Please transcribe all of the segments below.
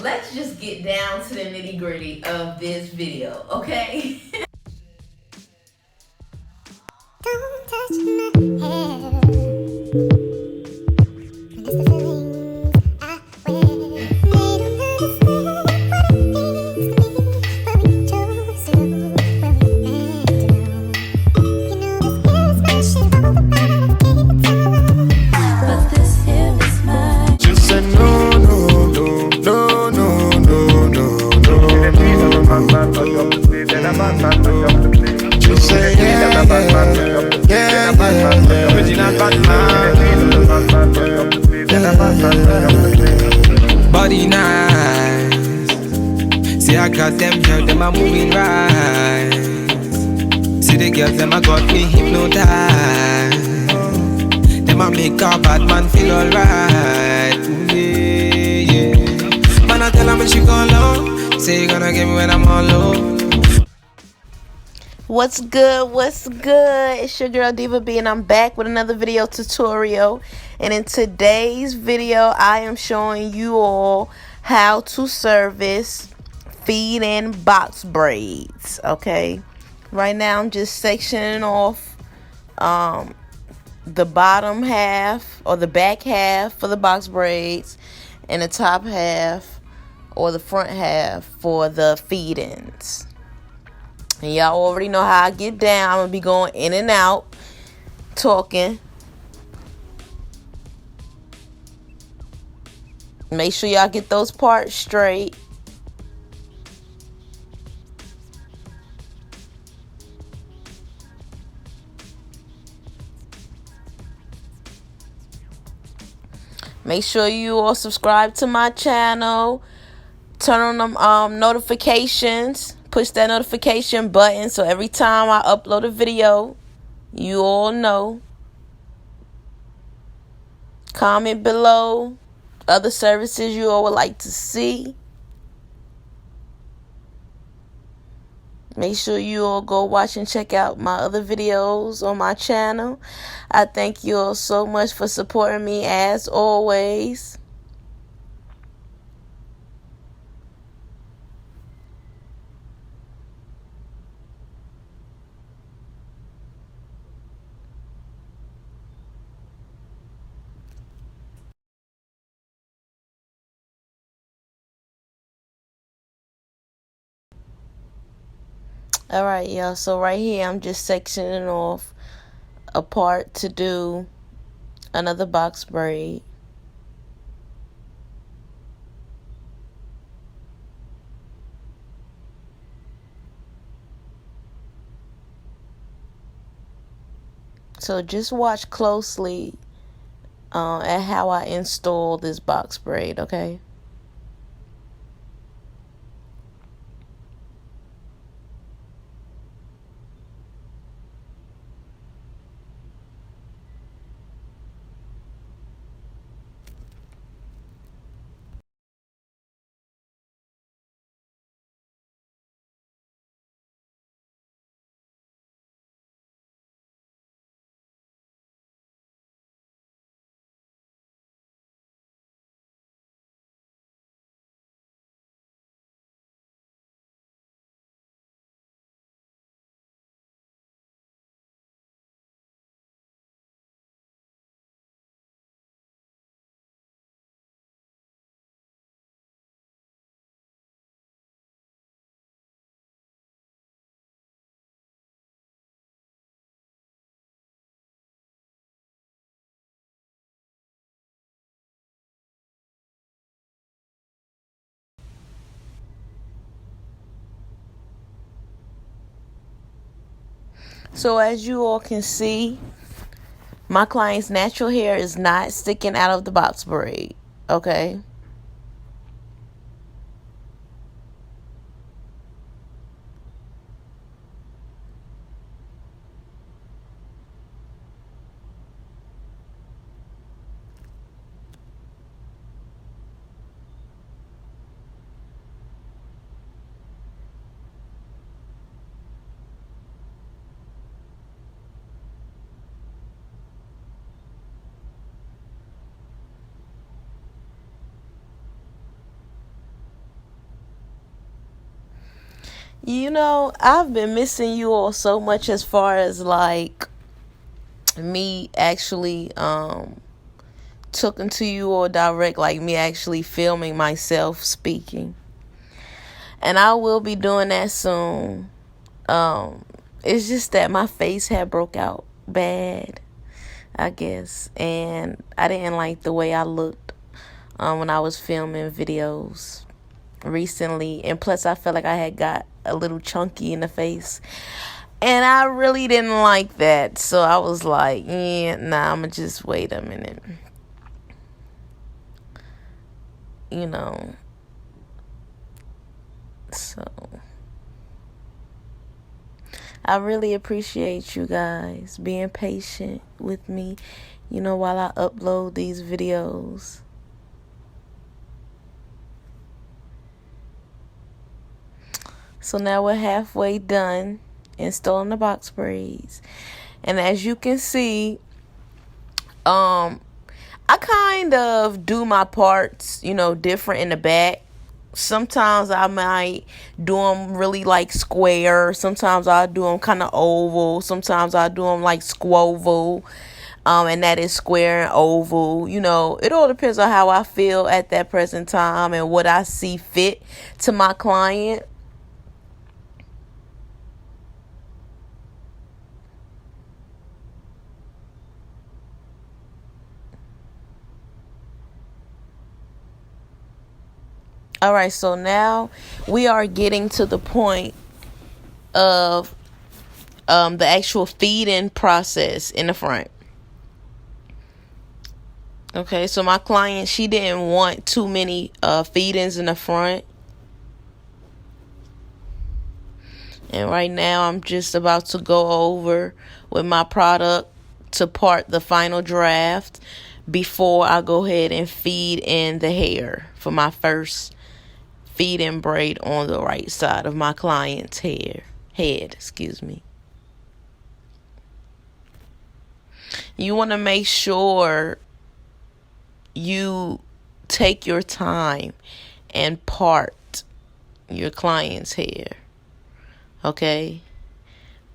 let's just get down to the nitty-gritty of this video, okay? Don't touch my hair. When it's the feelings I wear. They don't understand what it means to me. But we chose to know where we meant to know. You know this here is my shit. All the power I gave it to. But this here is mine. Just say no, no, no, no, no, no, no, no. Just say yeah, yeah, yeah. Original Batman. Body nice. See I got them girls, them are moving right. See the girls, them a got me hypnotized. Them a make a bad man feel alright. Yeah, yeah. Man I tell her when she go low, say you gonna get me when I'm all low. What's good? What's good? It's your girl Diva B, and I'm back with another video tutorial. And in today's video, I am showing you all how to service feed and box braids. Okay, right now I'm just sectioning off the bottom half or the back half for the box braids, and the top half or the front half for the feed-ins. And y'all already know how I get down. I'm going to be going in and out, talking. Make sure y'all get those parts straight. Make sure you all subscribe to my channel. Turn on them notifications. Push that notification button so every time I upload a video, you all know. Comment below other services you all would like to see. Make sure you all go watch and check out my other videos on my channel. I thank you all so much for supporting me as always. Alright, y'all, so right here I'm just sectioning off a part to do another box braid. So just watch closely at how I install this box braid, okay? So as you all can see, my client's natural hair is not sticking out of the box braid, okay? You know, I've been missing you all so much as far as like me actually talking to you all direct, like me actually filming myself speaking. And I will be doing that soon. It's just that my face had broke out bad, I guess, and I didn't like the way I looked when I was filming videos recently, and plus I felt like I had got a little chunky in the face, and I really didn't like that. So I was like, yeah, nah, I'ma just wait a minute, you know. So I really appreciate you guys being patient with me, you know, while I upload these videos. So now we're halfway done installing the box braids. And as you can see, I kind of do my parts, you know, different in the back. Sometimes I might do them really like square. Sometimes I do them kind of oval. Sometimes I do them like squoval. And that is square and oval. You know, it all depends on how I feel at that present time and what I see fit to my client. All right, so now we are getting to the point of the actual feeding process in the front. Okay, so my client, she didn't want too many feedings in the front. And right now I'm just about to go over with my product to part the final draft before I go ahead and feed in the hair for my first feed and braid on the right side of my client's head. You want to make sure you take your time and part your client's hair. Okay?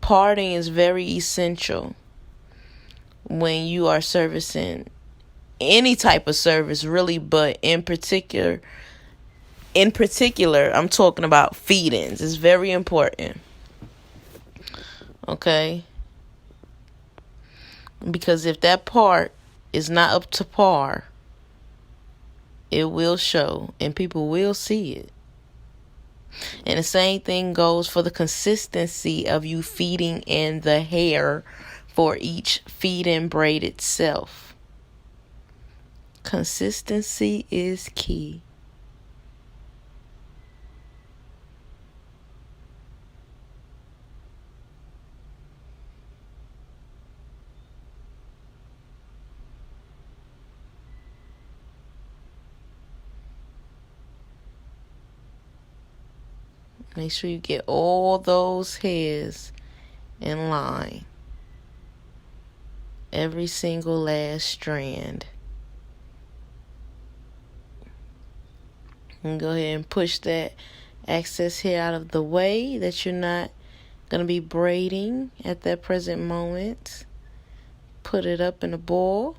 Parting is very essential when you are servicing any type of service, really, but in particular, I'm talking about feedings. It's very important. Okay? Because if that part is not up to par, it will show and people will see it. And the same thing goes for the consistency of you feeding in the hair for each feed and braid itself. Consistency is key. Make sure you get all those hairs in line. Every single last strand. And go ahead and push that excess hair out of the way that you're not going to be braiding at that present moment. Put it up in a ball.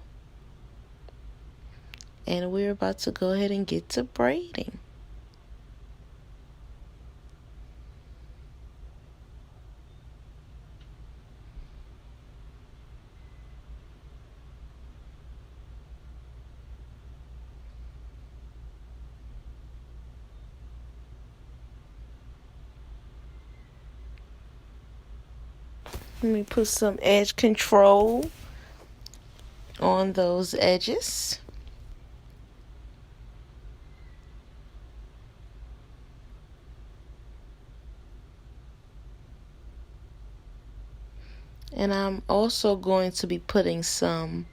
And we're about to go ahead and get to braiding. Let me put some edge control on those edges. And I'm also going to be putting some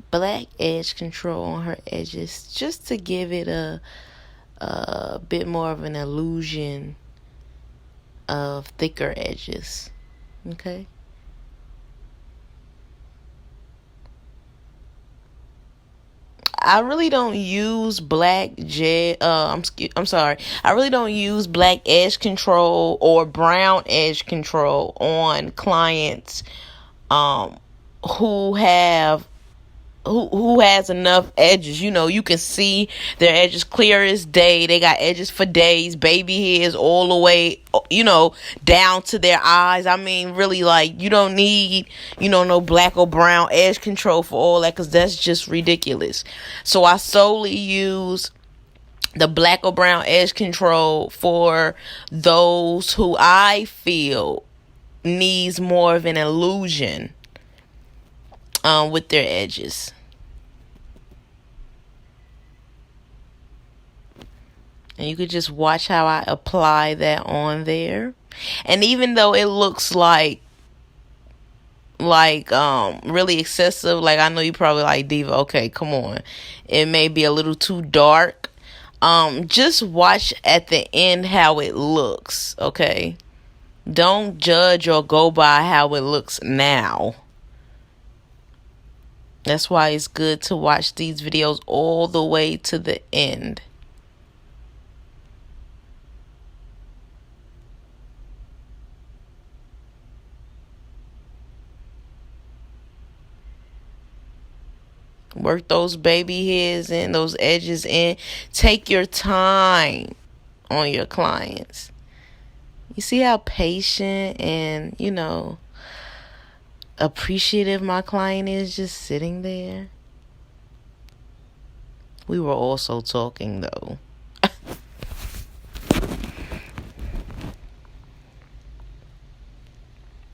black edge control on her edges just to give it a bit more of an illusion of thicker edges. Okay? I really don't use black I'm sorry. I really don't use black edge control or brown edge control on clients um who have who has enough edges. You know, you can see their edges clear as day. They got edges for days, baby hairs all the way, you know, down to their eyes. I mean, really, like, you don't need, you know, no black or brown edge control for all that, because that's just ridiculous. So I solely use the black or brown edge control for those who I feel needs more of an illusion with their edges. And you could just watch how I apply that on there. And even though it looks like really excessive, like, I know you probably like, Diva, okay, come on, it may be a little too dark. Just watch at the end how it looks, okay? Don't judge or go by how it looks now. That's why it's good to watch these videos all the way to the end. Work those baby hairs in, those edges in. Take your time on your clients. You see how patient and, you know, appreciative my client is just sitting there? We were also talking, though.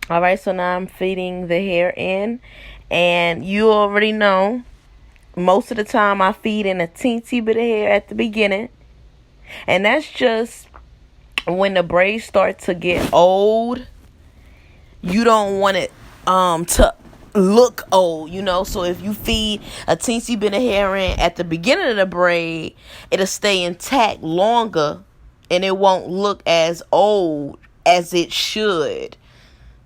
Alright, so now I'm feeding the hair in. And you already know, most of the time I feed in a teensy bit of hair at the beginning. And that's just when the braids start to get old. You don't want it to look old, you know. So if you feed a teensy bit of hair in at the beginning of the braid, it'll stay intact longer and it won't look as old as it should.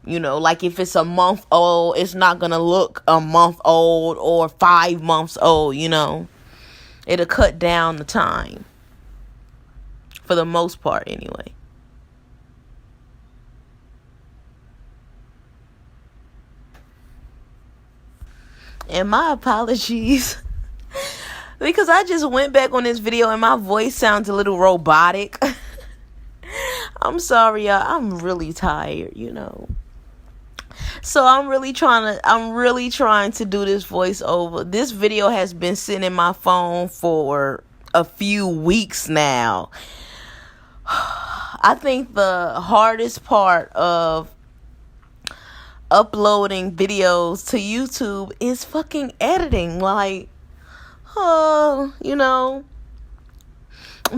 You know, like if it's a month old, it's not gonna look a month old or 5 months old, you know. It'll cut down the time, for the most part anyway. And my apologies because I just went back on this video and my voice sounds a little robotic. I'm sorry, y'all. I'm really tired, you know. So I'm really trying to do this voiceover. This video has been sitting in my phone for a few weeks now. I think the hardest part of uploading videos to YouTube is fucking editing. Like, you know,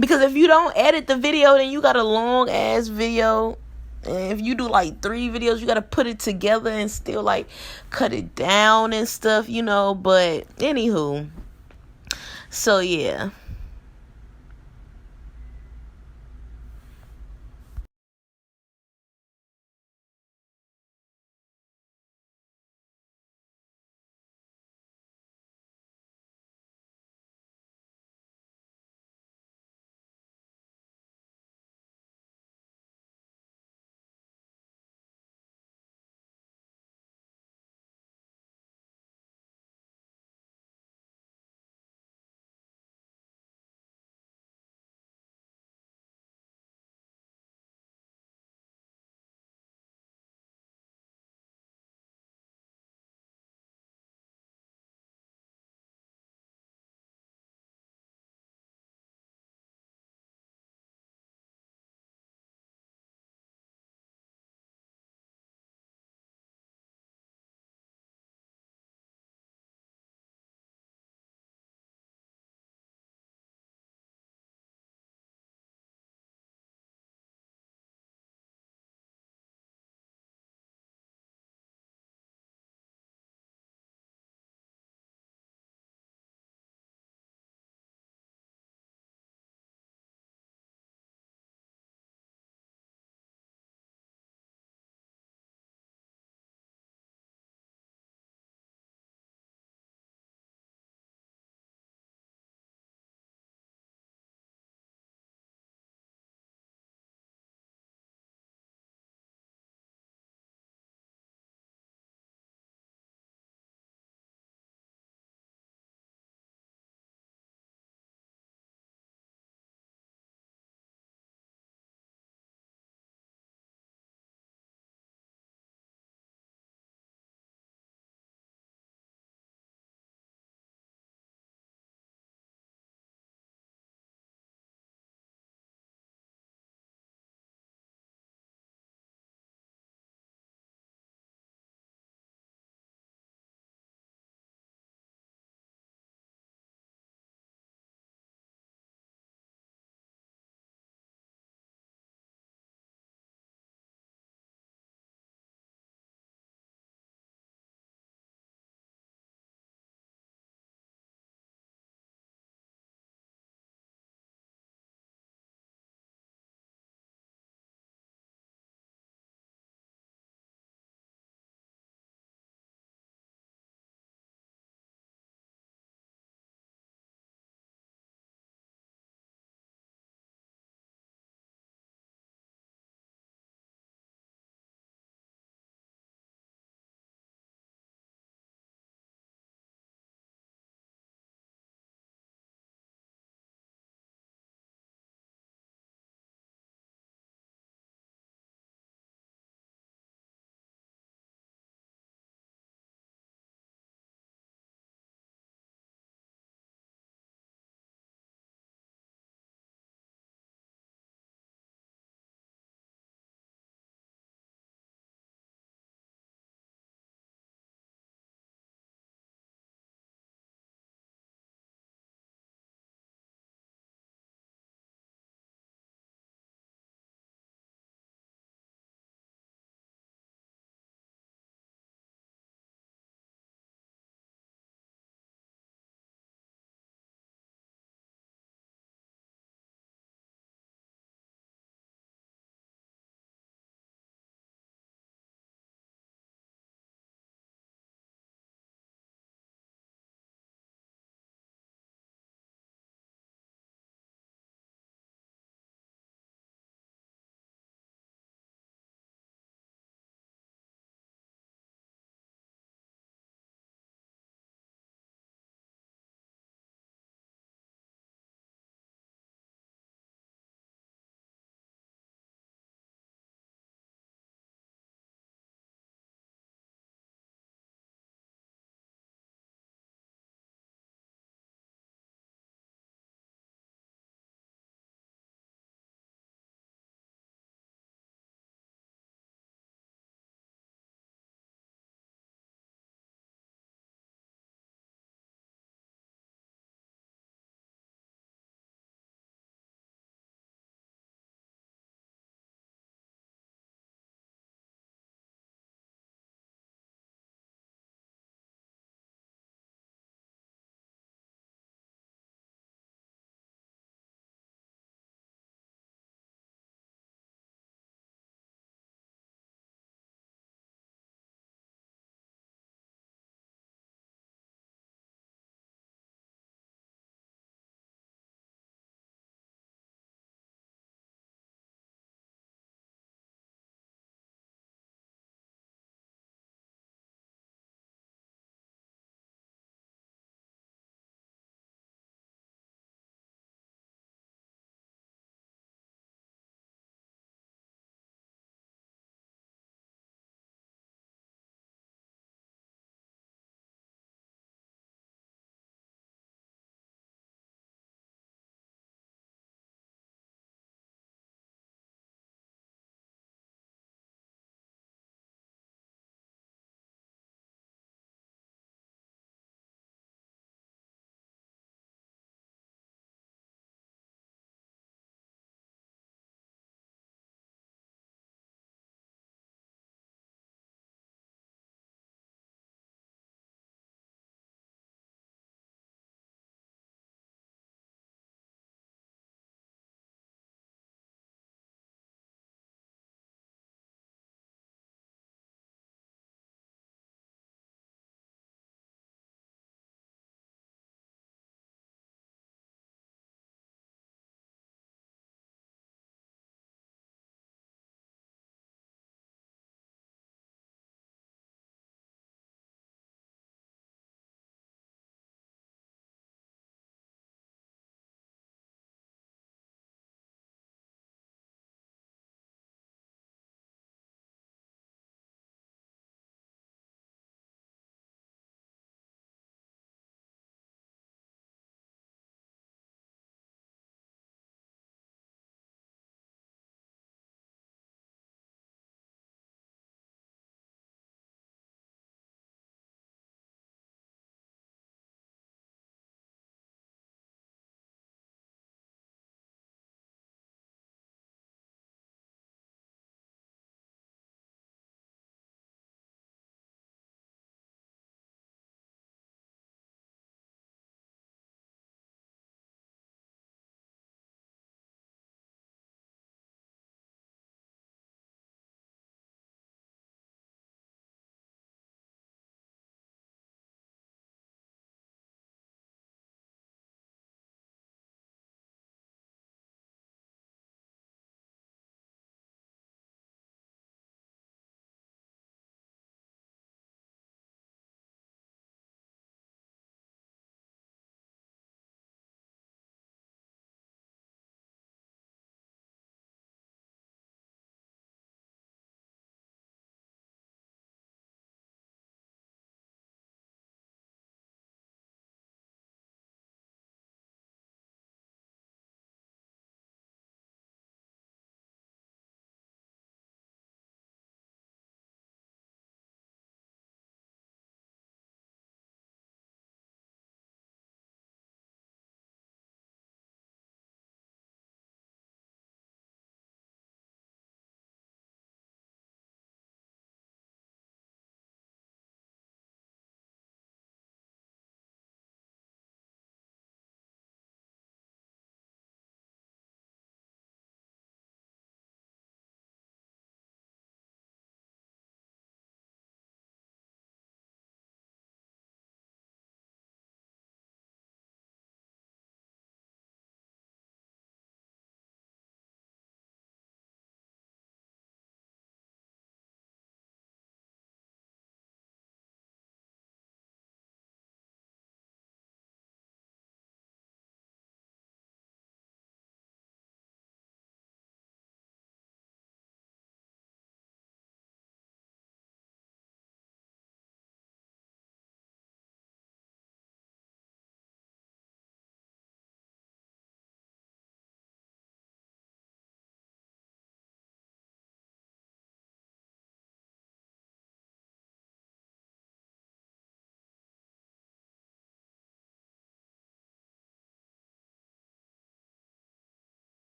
because if you don't edit the video, then you got a long ass video. And if you do like 3 videos, you got to put it together and still like cut it down and stuff, you know. But anywho, so yeah.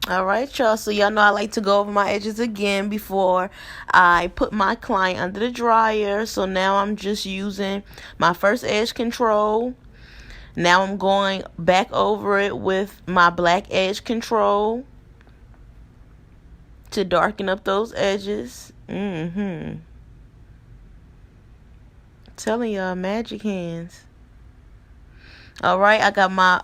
Alright, y'all. So y'all know I like to go over my edges again before I put my client under the dryer. So now I'm just using my first edge control. Now I'm going back over it with my black edge control to darken up those edges. Telling y'all, magic hands. Alright, I got my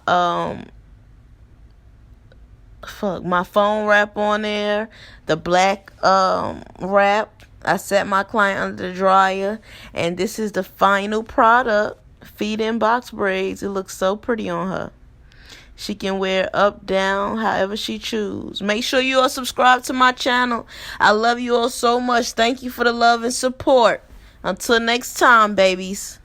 my foam wrap on there, the black wrap. I set my client under the dryer, and this is the final product. Feed in box braids. It looks so pretty on her. She can wear up, down, however she choose. Make sure you all subscribe to my channel. I love you all so much. Thank you for the love and support. Until next time, babies.